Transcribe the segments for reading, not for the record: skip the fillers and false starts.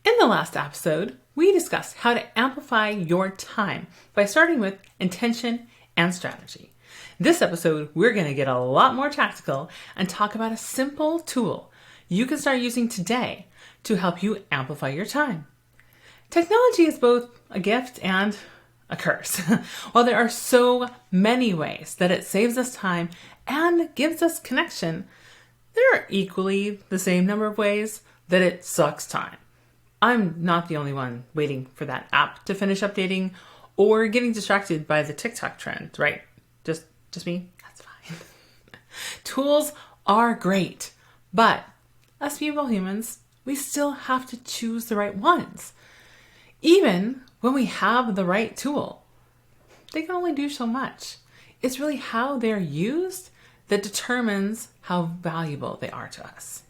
In the last episode, we discussed how to amplify your time by starting with intention and strategy. This episode, we're going to get a lot more tactical and talk about a simple tool you can start using today to help you amplify your time. Technology is both a gift and a curse. While there are so many ways that it saves us time and gives us connection, there are equally the same number of ways that it sucks time. I'm not the only one waiting for that app to finish updating or getting distracted by the TikTok trend, right? Just me? That's fine. Tools are great, but us people humans, we still have to choose the right ones. Even when we have the right tool, they can only do so much. It's really how they're used that determines how valuable they are to us.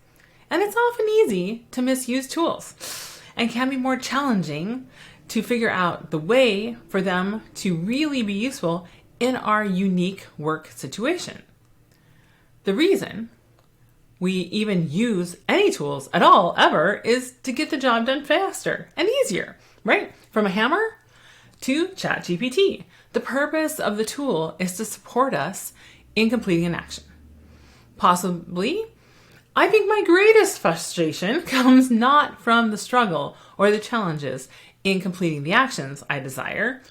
And it's often easy to misuse tools and can be more challenging to figure out the way for them to really be useful in our unique work situation. The reason we even use any tools at all ever is to get the job done faster and easier, right? From a hammer to ChatGPT. The purpose of the tool is to support us in completing an action. Possibly, I think my greatest frustration comes not from the struggle or the challenges in completing the actions I desire,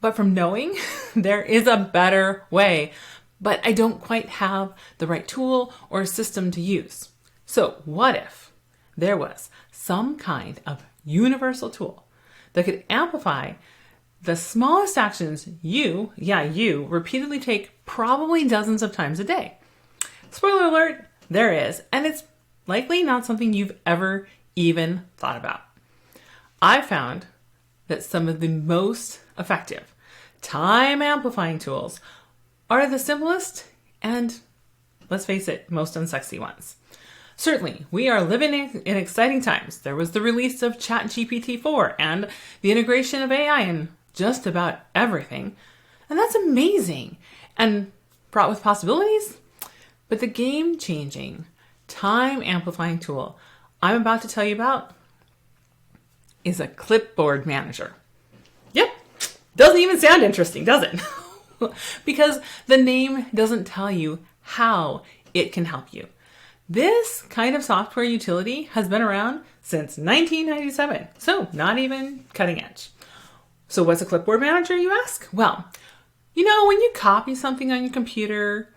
but from knowing there is a better way, but I don't quite have the right tool or system to use. So what if there was some kind of universal tool that could amplify the smallest actions you repeatedly take probably dozens of times a day? Spoiler alert, there is, and it's likely not something you've ever even thought about. I found that some of the most effective time amplifying tools are the simplest and, let's face it, most unsexy ones. Certainly, we are living in exciting times. There was the release of ChatGPT 4 and the integration of AI in just about everything. And that's amazing and fraught with possibilities. But the game-changing, time-amplifying tool I'm about to tell you about is a clipboard manager. Yep, doesn't even sound interesting, does it? Because the name doesn't tell you how it can help you. This kind of software utility has been around since 1997, so not even cutting edge. So what's a clipboard manager, you ask? Well, when you copy something on your computer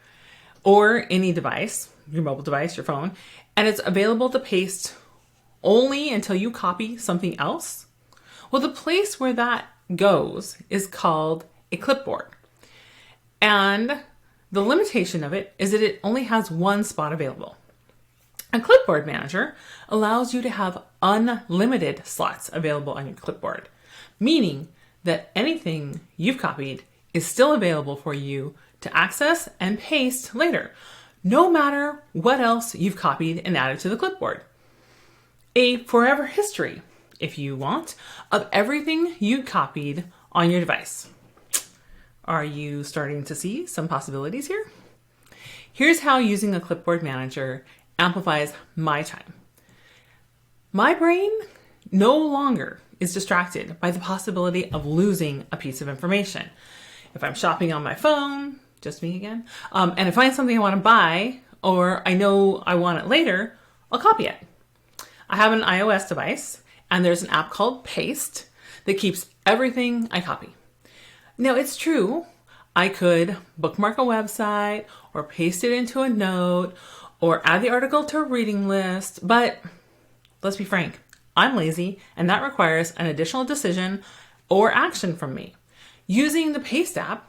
or any device, your mobile device, your phone, and it's available to paste only until you copy something else, well, the place where that goes is called a clipboard. And the limitation of it is that it only has one spot available. A clipboard manager allows you to have unlimited slots available on your clipboard, meaning that anything you've copied is still available for you to access and paste later, no matter what else you've copied and added to the clipboard. A forever history, if you want, of everything you copied on your device. Are you starting to see some possibilities here? Here's how using a clipboard manager amplifies my time. My brain no longer is distracted by the possibility of losing a piece of information. If I'm shopping on my phone, just me again, and I find something I want to buy, or I know I want it later, I'll copy it. I have an iOS device, and there's an app called Paste that keeps everything I copy. Now, it's true, I could bookmark a website, or paste it into a note, or add the article to a reading list, but let's be frank, I'm lazy, and that requires an additional decision or action from me. Using the Paste app,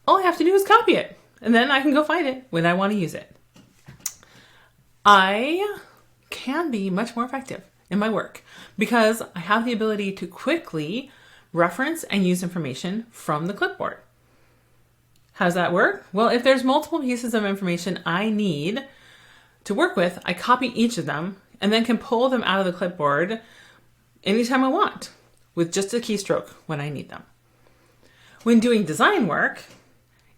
all I have to do is copy it, and then I can go find it when I want to use it. I can be much more effective in my work because I have the ability to quickly reference and use information from the clipboard. How does that work? Well, if there's multiple pieces of information I need to work with, I copy each of them and then can pull them out of the clipboard anytime I want with just a keystroke when I need them. When doing design work,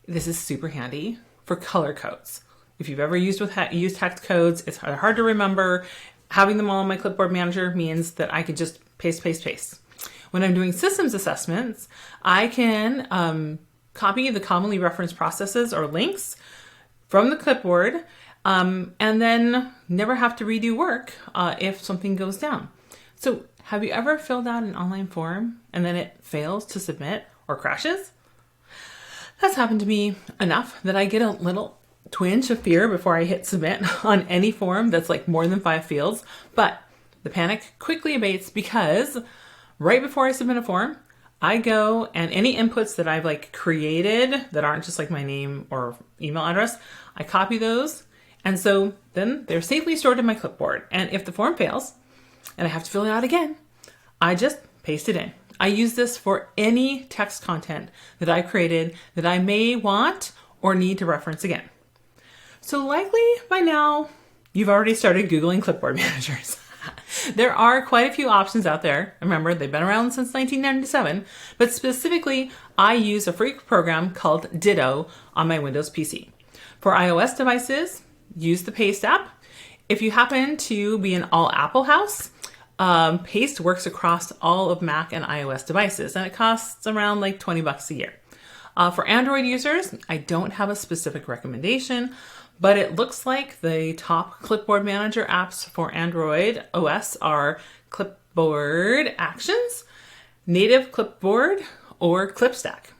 this is super handy for color codes. If you've ever used text codes, it's hard to remember having them all in my clipboard manager means that I can just paste, paste, paste. When I'm doing systems assessments, I can copy the commonly referenced processes or links from the clipboard and then never have to redo work if something goes down. So have you ever filled out an online form and then it fails to submit or crashes? That's happened to me enough that I get a little twinge of fear before I hit submit on any form that's like more than 5 fields. But the panic quickly abates because right before I submit a form, I go and any inputs that I've like created that aren't just like my name or email address, I copy those. And so then they're safely stored in my clipboard. And if the form fails and I have to fill it out again, I just paste it in. I use this for any text content that I created that I may want or need to reference again. So likely by now, you've already started Googling clipboard managers. There are quite a few options out there. Remember, they've been around since 1997, but specifically, I use a free program called Ditto on my Windows PC. For iOS devices, use the Paste app. If you happen to be an all Apple house, Paste works across all of Mac and iOS devices, and it costs around like $20 a year. For Android users, I don't have a specific recommendation, but it looks like the top clipboard manager apps for Android OS are Clipboard Actions, Native Clipboard, or Clipstack.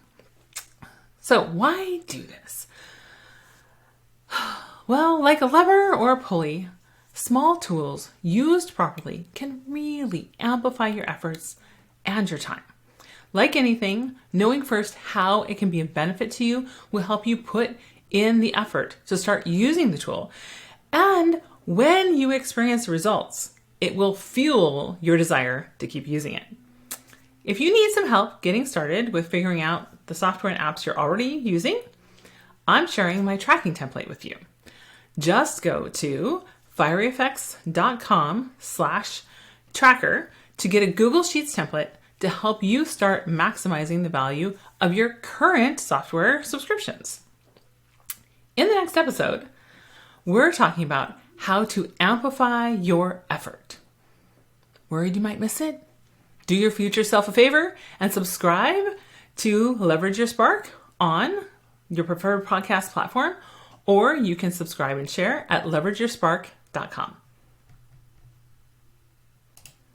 So why do this? Well, like a lever or a pulley, small tools used properly can really amplify your efforts and your time. Like anything, knowing first how it can be a benefit to you will help you put in the effort to start using the tool. And when you experience results, it will fuel your desire to keep using it. If you need some help getting started with figuring out the software and apps you're already using, I'm sharing my tracking template with you. Just go to FieryFX.com/tracker to get a Google Sheets template to help you start maximizing the value of your current software subscriptions. In the next episode, we're talking about how to amplify your effort. Worried you might miss it? Do your future self a favor and subscribe to Leverage Your Spark on your preferred podcast platform, or you can subscribe and share at leverageyourspark.com.